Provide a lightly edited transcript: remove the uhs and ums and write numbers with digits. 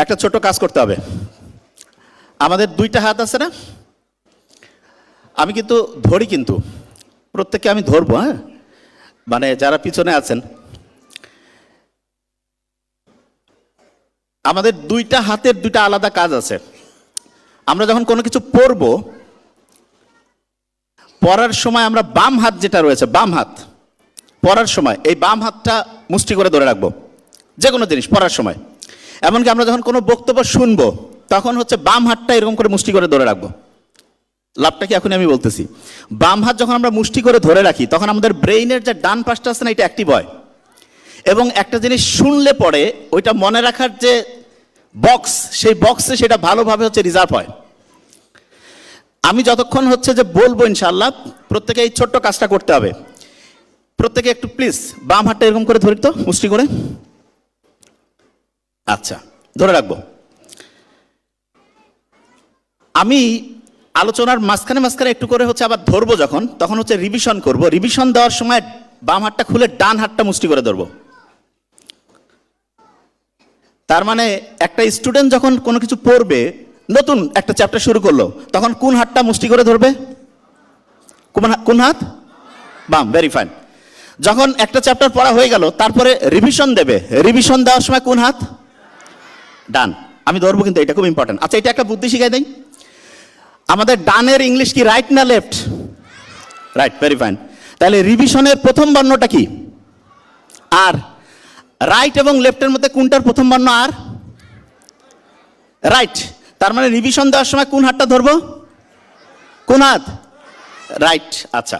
একটা ছোট কাজ করতে হবে। আমাদের দুইটা হাত আছে না, আমি কিন্তু ধরি, কিন্তু প্রত্যেককে আমি ধরবো। হ্যাঁ, মানে যারা পিছনে আছেন, আমাদের দুইটা হাতের দুইটা আলাদা কাজ আছে। আমরা যখন কোনো কিছু পড়ব, পড়ার সময় আমরা বাম হাত যেটা রয়েছে, বাম হাত পড়ার সময় এই বাম হাতটা মুষ্টি করে ধরে রাখবো যে কোনো জিনিস পড়ার সময়। এমনকি আমরা যখন কোনো বক্তব্য শুনবো তখন হচ্ছে বাম হাতটা এরকম করে মুষ্টি করে ধরে রাখবো। লাভটা কি এখন আমি বলতেছি, বাম হাত যখন আমরা মুষ্টি করে ধরে রাখি তখন আমাদের ব্রেইনের যে ডান পাশটা আছে না, এটা অ্যাক্টিভ হয় এবং একটা জিনিস শুনলে পরে ওইটা মনে রাখার যে বক্স, সেই বক্সে সেটা ভালোভাবে হচ্ছে রিজার্ভ হয়। আমি যতক্ষণ হচ্ছে যে বলবো ইনশাআল্লাহ, প্রত্যেকে এই ছোট্ট কাজটা করতে হবে। প্রত্যেকে একটু প্লিজ বাম হাতটা এরকম করে ধরি তো, মুষ্টি করে। আচ্ছা, ধরে রাখবো। আমি আলোচনার মাঝখানে মাঝখানে একটু করে হচ্ছে আবার ধরবো, যখন তখন হচ্ছে রিভিশন করব। রিভিশন দেওয়ার সময় বাম হাতটা খুলে ডান হাতটা মুষ্টি করে ধরবো। তার মানে একটা স্টুডেন্ট যখন কোনো কিছু পড়বে, নতুন একটা চ্যাপ্টার শুরু করলো, তখন কোন হাতটা মুষ্টি করে ধরবে? কোন হাত? বাম। Very fine. যখন একটা চ্যাপ্টার পড়া হয়ে গেল, তারপরে রিভিশন দেবে, রিভিশন দেওয়ার সময় কোন হাত? ডান। আমি ধরবো, কিন্তু এটা খুব ইম্পর্টেন্ট। আচ্ছা, এটা একটা বুদ্ধি শিখাই দেই। আমাদের ডানের ইংলিশ কি রাইট না লেফট? রাইট। Very fine. তাহলে রিভিশনের প্রথম বর্ণটা কি? আর। রাইট এবং লেফটের মধ্যে কোনটার প্রথম বর্ণ আর? রাইট। তার মানে রিভিশন দেওয়ার সময় কোন হাতটা ধরবো? কোন হাত? রাইট। আচ্ছা।